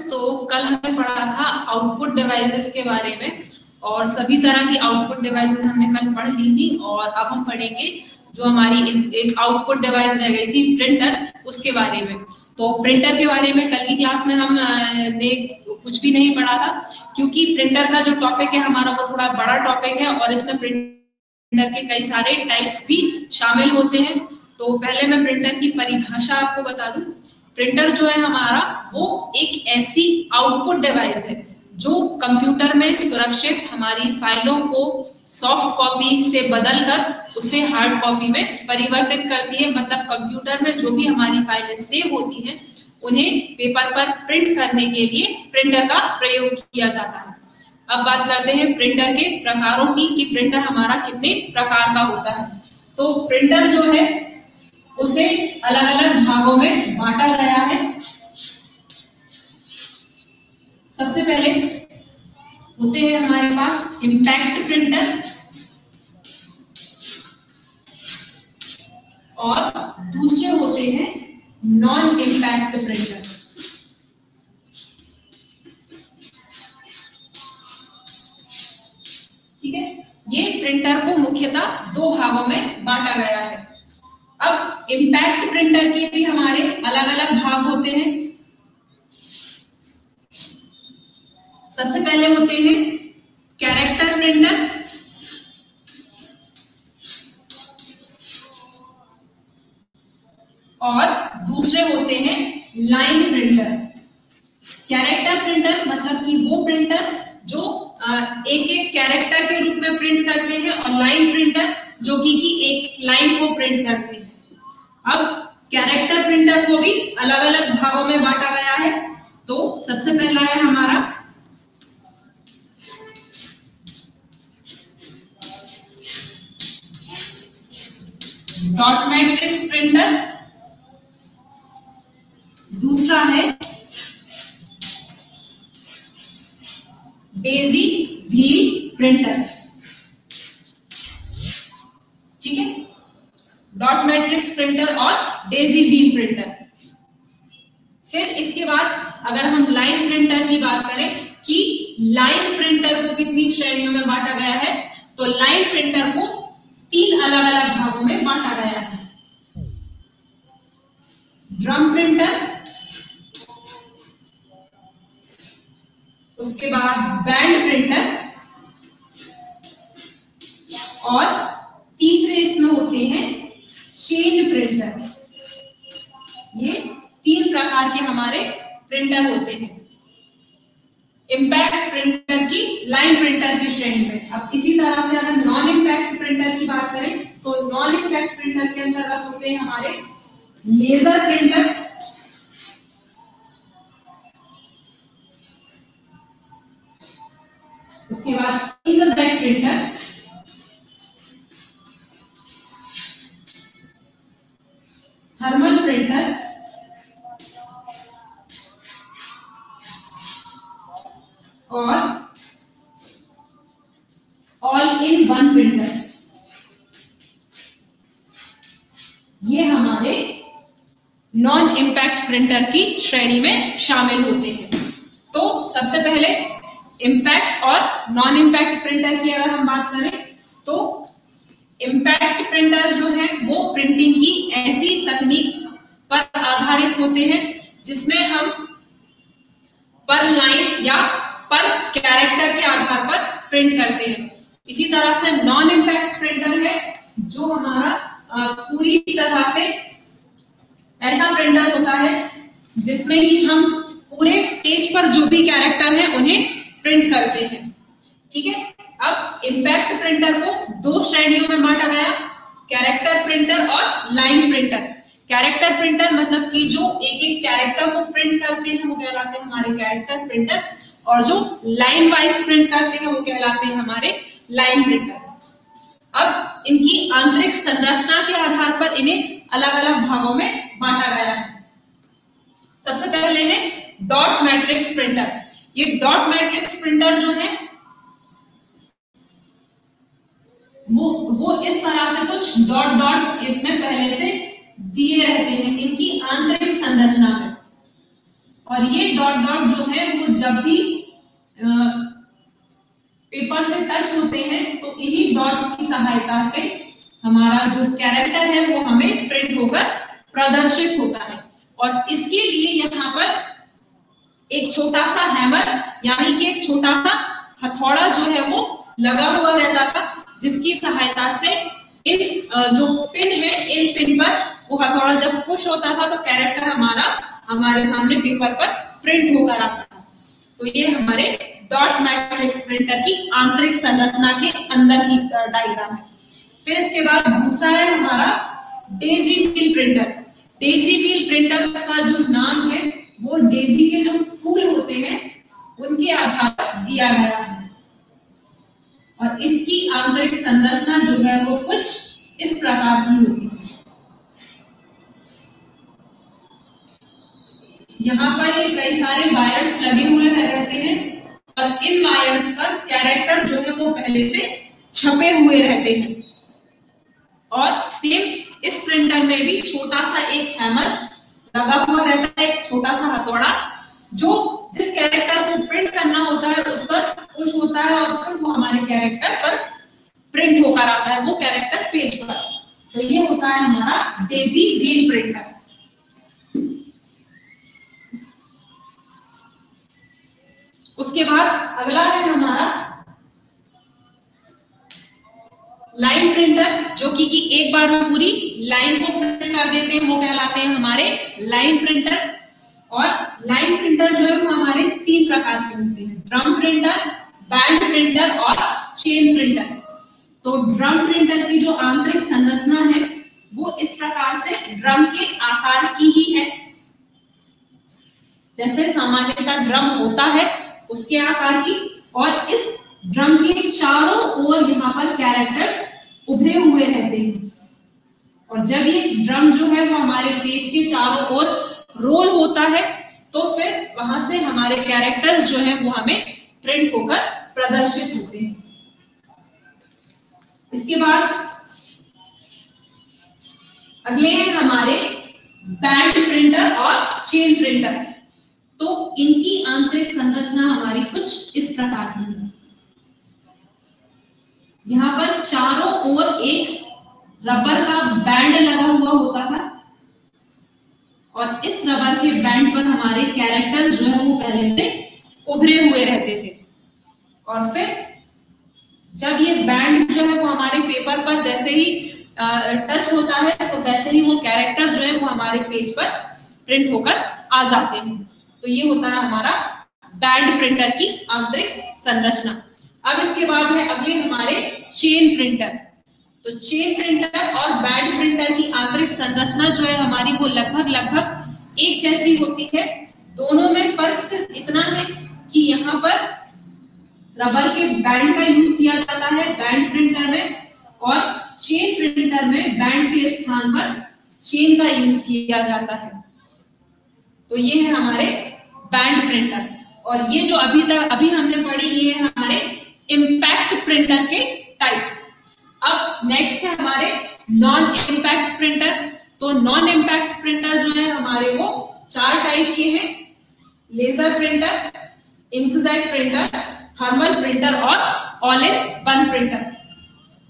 तो कल हमने पढ़ा था आउटपुट डिवाइसेस के बारे में, और सभी तरह की आउटपुट डिवाइसेस हमने कल पढ़ ली थी। और अब हम पढ़ेंगे जो हमारी एक आउटपुट डिवाइस रह गई थी, प्रिंटर, उसके बारे में। तो प्रिंटर के बारे में कल की क्लास में हमने कुछ भी नहीं पढ़ा था, क्योंकि प्रिंटर का जो टॉपिक है हमारा वो थोड़ा बड़ा टॉपिक है, और इसमें प्रिंटर के कई सारे टाइप्स भी शामिल होते हैं। तो पहले मैं प्रिंटर की परिभाषा आपको बता दूं। प्रिंटर जो है हमारा वो एक ऐसी आउटपुट डिवाइस है जो कंप्यूटर में सुरक्षित हमारी फाइलों को सॉफ्ट कॉपी से बदलकर उसे हार्ड कॉपी में परिवर्तित करती है। मतलब कंप्यूटर में जो भी हमारी फाइलें सेव होती हैं उन्हें पेपर पर प्रिंट करने के लिए प्रिंटर का प्रयोग किया जाता है। अब बात करते हैं प्रिंटर के प्रकारों की, कि प्रिंटर हमारा कितने प्रकार का होता है। तो प्रिंटर जो है उसे अलग अलग भागों में बांटा गया है। सबसे पहले होते हैं हमारे पास इम्पैक्ट प्रिंटर, और दूसरे होते हैं नॉन इम्पैक्ट प्रिंटर। ठीक है, ये प्रिंटर को मुख्यतः दो भागों में बांटा गया है। अब इम्पैक्ट प्रिंटर के भी हमारे अलग अलग भाग होते हैं। सबसे पहले होते हैं कैरेक्टर प्रिंटर, और दूसरे होते हैं लाइन प्रिंटर। कैरेक्टर प्रिंटर मतलब कि वो प्रिंटर जो एक एक कैरेक्टर के रूप में प्रिंट करते हैं, और लाइन प्रिंटर जो कि एक लाइन को प्रिंट करते हैं। अब कैरेक्टर प्रिंटर को भी अलग अलग भागों में बांटा गया है। तो सबसे पहला है हमारा डॉट मैट्रिक्स प्रिंटर, दूसरा है डेजी व्हील प्रिंटर। ठीक है, डॉट मैट्रिक्स प्रिंटर और डेजी व्हील प्रिंटर। फिर इसके बाद अगर हम लाइन प्रिंटर की बात करें कि लाइन प्रिंटर को कितनी श्रेणियों में बांटा गया है, तो लाइन प्रिंटर को तीन अलग अलग भागों में बांटा गया है। ड्रम प्रिंटर, उसके बाद बैंड प्रिंटर, और तीसरे इसमें होते हैं चेन प्रिंटर। ये तीन प्रकार के हमारे प्रिंटर होते हैं इम्पैक्ट प्रिंटर की लाइन प्रिंटर की श्रेणी में। अब इसी तरह से अगर नॉन इम्पैक्ट प्रिंटर की बात करें तो नॉन इम्पैक्ट प्रिंटर के अंतर्गत होते हैं हमारे लेजर प्रिंटर, उसके बाद इंकजेट प्रिंटर, थर्मल प्रिंटर, और ऑल इन वन प्रिंटर। ये हमारे नॉन इम्पैक्ट प्रिंटर की श्रेणी में शामिल होते हैं। तो सबसे पहले इम्पैक्ट और नॉन इम्पैक्ट प्रिंटर की अगर हम बात करें तो इम्पैक्ट प्रिंटर जो है वो प्रिंटिंग की ऐसी तकनीक पर आधारित होते हैं जिसमें हम पर लाइन या पर कैरेक्टर के आधार पर प्रिंट करते हैं। इसी तरह से नॉन इम्पैक्ट प्रिंटर है जो हमारा पूरी तरह से ऐसा प्रिंटर होता है जिसमें कि हम पूरे पेज पर जो भी कैरेक्टर है उन्हें प्रिंट करते हैं। ठीक है, अब इम्पैक्ट प्रिंटर को दो श्रेणियों में बांटा गया, कैरेक्टर प्रिंटर और लाइन प्रिंटर। कैरेक्टर प्रिंटर मतलब कि जो एक एक कैरेक्टर को प्रिंट करते हैं वो कहलाते हैं हमारे कैरेक्टर प्रिंटर, और जो लाइन वाइज प्रिंट करते हैं वो कहलाते हैं हमारे लाइन प्रिंटर। अब इनकी आंतरिक संरचना के आधार पर इन्हें अलग अलग भागों में बांटा गया है। सबसे पहले है डॉट मैट्रिक्स प्रिंटर। ये डॉट मैट्रिक्स प्रिंटर जो है वो इस तरह से कुछ डॉट डॉट इसमें पहले से दिए रहते हैं इनकी आंतरिक संरचना में, और ये डॉट डॉट जो है वो जब भी पेपर से टच होते हैं तो इन्हीं डॉट्स की सहायता से हमारा जो कैरेक्टर है वो हमें प्रिंट होकर प्रदर्शित होता है। और इसके लिए यहाँ पर एक छोटा सा हैमर यानी कि एक छोटा सा हथौड़ा जो है वो लगा हुआ रहता था, जिसकी सहायता से इन जो पिन है इन पिन पर वो हथौड़ा जब पुश होता था तो कैरेक्टर हमारे सामने पेपर पर प्रिंट होकर आता था। तो ये हमारे डॉट मैट्रिक्स प्रिंटर की आंतरिक संरचना के अंदर की डायग्राम है। फिर इसके बाद दूसरा है हमारा Daisy wheel printer. Daisy wheel printer का जो नाम है वो डेजी के जो फूल होते हैं उनके आधार पर दिया गया है, और इसकी आंतरिक संरचना जो है वो कुछ इस प्रकार की होती है। यहाँ पर ये कई सारे वायर्स लगे हुए रहते हैं, और इन वायर्स पर कैरेक्टर जो है वो पहले से छपे हुए रहते हैं। और सेम इस प्रिंटर में भी छोटा सा एक हैमर लगा हुआ रहता है, एक छोटा सा हथौड़ा जो जिस कैरेक्टर को प्रिंट करना होता है उस पर पुश होता है, और फिर वो हमारे कैरेक्टर पर प्रिंट होकर आता है, वो कैरेक्टर पेज पर। तो ये होता है हमारा डेजी व्हील प्रिंटर। उसके बाद अगला है हमारा लाइन प्रिंटर, जो कि एक बार में पूरी लाइन को प्रिंट कर देते हैं, वो कहलाते हैं हमारे लाइन प्रिंटर। और लाइन प्रिंटर जो है वो हमारे 3 प्रकार के होते हैं, ड्रम प्रिंटर, बैंड प्रिंटर और चेन प्रिंटर। तो ड्रम प्रिंटर की जो आंतरिक संरचना है वो इस प्रकार से ड्रम के आकार की ही है, जैसे सामान्यतः ड्रम होता है उसके आकार की। और इस ड्रम के चारों ओर यहाँ पर कैरेक्टर्स उभरे हुए रहते हैं, और जब ये ड्रम जो है वो हमारे पेज के चारों ओर रोल होता है तो फिर वहां से हमारे कैरेक्टर्स जो है वो हमें प्रिंट होकर प्रदर्शित होते हैं। इसके बाद अगले हैं हमारे बैंड प्रिंटर और चेन प्रिंटर। तो इनकी आंतरिक संरचना हमारी कुछ इस प्रकार की है। यहाँ पर चारों ओर एक रबर का बैंड लगा हुआ होता था, और इस रबर के बैंड पर हमारे कैरेक्टर्स जो है वो पहले से उभरे हुए रहते थे। और फिर जब ये बैंड जो है वो हमारे पेपर पर जैसे ही टच होता है तो वैसे ही वो कैरेक्टर जो है वो हमारे पेज पर प्रिंट होकर आ जाते हैं। तो ये होता है हमारा बैंड प्रिंटर की आंतरिक संरचना। अब इसके बाद है अगले हमारे चेन प्रिंटर। तो चेन प्रिंटर और बैंड प्रिंटर की आंतरिक संरचना जो है हमारी वो लगभग एक जैसी होती है। दोनों में फर्क सिर्फ इतना है कि यहाँ पर रबर के बैंड का यूज किया जाता है बैंड प्रिंटर में, और चेन प्रिंटर में बैंड के स्थान पर चेन का यूज किया जाता है। तो ये है हमारे बैंड प्रिंटर। और ये जो अभी हमने पढ़ी ये है हमारे इम्पैक्ट प्रिंटर के टाइप। अब नेक्स्ट है हमारे नॉन इम्पैक्ट प्रिंटर। तो नॉन इम्पैक्ट प्रिंटर जो है हमारे वो 4 टाइप के हैं, laser printer, inkjet printer, thermal printer और ऑल इन वन प्रिंटर।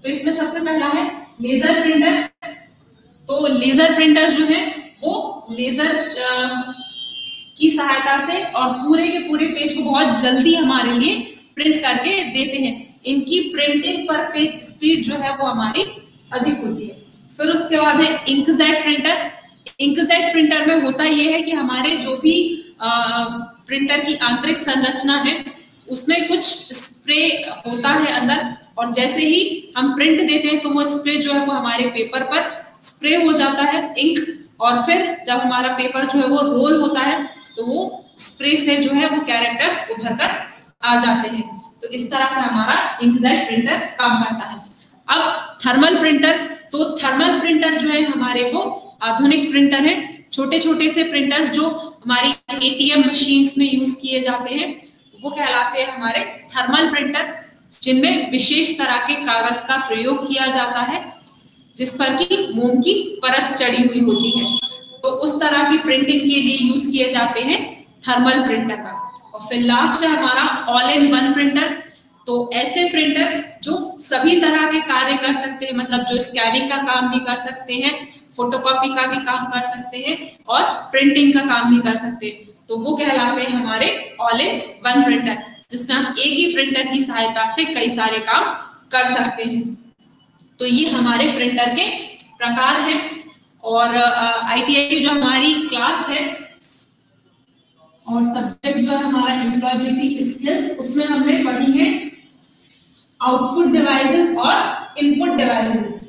तो इसमें सबसे पहला है लेजर प्रिंटर। तो लेजर प्रिंटर जो है वो लेजर की सहायता से और पूरे के पूरे पेज को बहुत जल्दी हमारे लिए प्रिंट करके देते हैं। इनकी प्रिंटिंग पर पेज स्पीड जो है वो हमारी अधिक होती है। फिर उसके बाद है इंकजेट प्रिंटर। इंकजेट प्रिंटर में होता यह है कि हमारे जो भी प्रिंटर की आंतरिक संरचना है उसमें कुछ स्प्रे होता है अंदर, और जैसे ही हम प्रिंट देते हैं तो वो स्प्रे जो है वो हमारे पेपर पर स्प्रे हो जाता है इंक, और फिर जब हमारा पेपर जो है वो रोल होता है तो वो स्प्रे से जो है वो कैरेक्टर्स उभर कर आ जाते हैं। तो इस तरह से हमारा इंकजेट प्रिंटर काम करता है। अब थर्मल प्रिंटर। तो थर्मल प्रिंटर जो है हमारे वो आधुनिक प्रिंटर है। छोटे छोटे से प्रिंटर्स जो हमारी एटीएम मशीन्स में यूज किए जाते हैं वो कहलाते हैं हमारे थर्मल प्रिंटर। जिनमें विशेष तरह के कागज का प्रयोग किया जाता है जिस पर की मोम की परत चढ़ी हुई होती है। तो उस तरह की प्रिंटिंग के लिए यूज किए जाते हैं थर्मल प्रिंटर का। और फिर लास्ट है हमारा ऑल इन वन प्रिंटर। तो ऐसे प्रिंटर जो सभी तरह के कार्य कर सकते हैं, मतलब जो स्कैनिंग का काम भी कर सकते हैं, फोटोकॉपी का भी काम कर सकते हैं और प्रिंटिंग का काम भी कर सकते हैं, तो वो कहलाते हैं हमारे ऑल इन वन प्रिंटर, जिसमें हम एक ही प्रिंटर की सहायता से कई सारे काम कर सकते हैं। तो ये हमारे प्रिंटर के प्रकार हैं। और ITI की जो हमारी क्लास है और सब्जेक्ट जो है हमारा एम्प्लॉयबिलिटी स्किल्स, उसमें हमने पढ़ी है आउटपुट डिवाइसेस और इनपुट डिवाइसेस।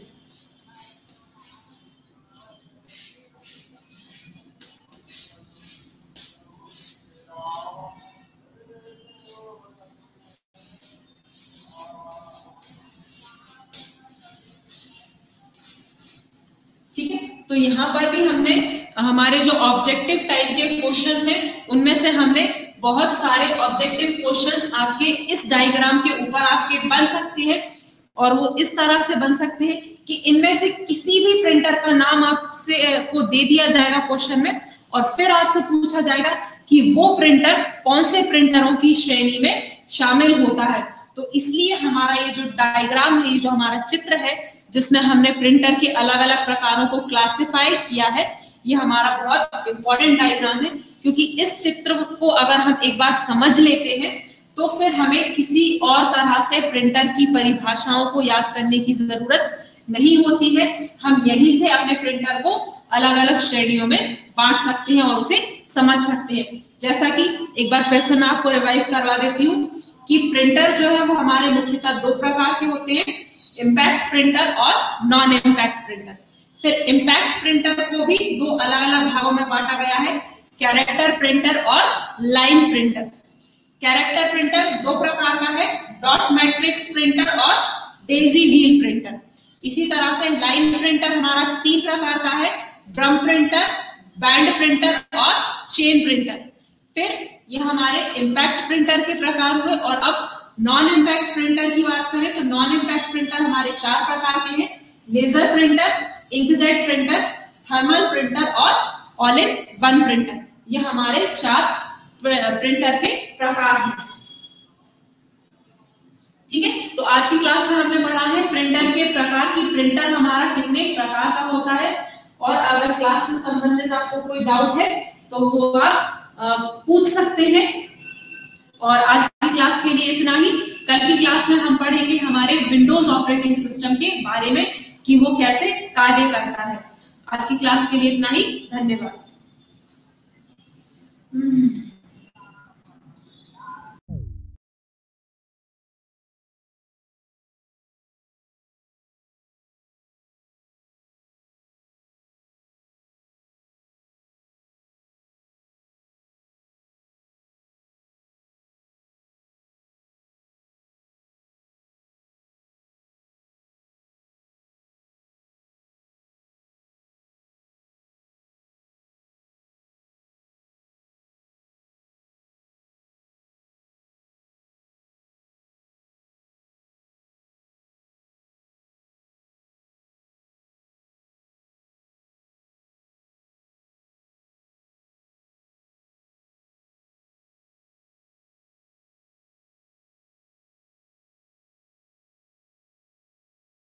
ठीक है, तो यहाँ पर भी हमने हमारे जो ऑब्जेक्टिव टाइप के क्वेश्चंस हैं उनमें से हमने बहुत सारे ऑब्जेक्टिव क्वेश्चंस आपके इस डायग्राम के ऊपर आपके बन सकते हैं। और वो इस तरह से बन सकते हैं कि इनमें से किसी भी प्रिंटर का नाम आपसे को दे दिया जाएगा क्वेश्चन में, और फिर आपसे पूछा जाएगा कि वो प्रिंटर कौन से प्रिंटरों की श्रेणी में शामिल होता है। तो इसलिए हमारा ये जो डायग्राम है, ये जो हमारा चित्र है जिसमें हमने प्रिंटर के अलग अलग प्रकारों को क्लासिफाई किया है, ये हमारा बहुत इंपॉर्टेंट डायग्राम है, क्योंकि इस चित्र को अगर हम एक बार समझ लेते हैं तो फिर हमें किसी और तरह से प्रिंटर की परिभाषाओं को याद करने की जरूरत नहीं होती है। हम यहीं से अपने प्रिंटर को अलग अलग श्रेणियों में बांट सकते हैं और उसे समझ सकते हैं। जैसा कि एक बार फिर से मैं आपको रिवाइज करवा देती हूँ कि प्रिंटर जो है वो हमारे मुख्यतः दो प्रकार के होते हैं, इम्पैक्ट प्रिंटर और नॉन इम्पैक्ट प्रिंटर। फिर इम्पैक्ट प्रिंटर को भी दो अलग अलग भागों में बांटा गया है, कैरेक्टर प्रिंटर और लाइन प्रिंटर। कैरेक्टर प्रिंटर दो प्रकार का है, डॉट मैट्रिक्स प्रिंटर और डेजी व्हील प्रिंटर। इसी तरह से लाइन प्रिंटर हमारा तीन प्रकार का है, ड्रम प्रिंटर, बैंड प्रिंटर और चेन प्रिंटर। फिर ये हमारे इम्पैक्ट प्रिंटर के प्रकार हुए। और अब नॉन इम्पैक्ट प्रिंटर की बात करें तो नॉन इम्पैक्ट प्रिंटर हमारे चार प्रकार के हैं, laser printer, inkjet printer, thermal printer और ऑल इन वन प्रिंटर। ये हमारे चार प्रिंटर के प्रकार हैं। ठीक है, तो आज की क्लास में हमने पढ़ा है प्रिंटर के प्रकार की प्रिंटर हमारा कितने प्रकार का होता है। और अगर क्लास से संबंधित आपको कोई डाउट है तो वो आप पूछ सकते हैं। और आज की क्लास के लिए इतना ही। कल की क्लास में हम पढ़ेंगे हमारे विंडोज ऑपरेटिंग सिस्टम के बारे में कि वो कैसे कार्य करता है। आज की क्लास के लिए इतना ही, धन्यवाद।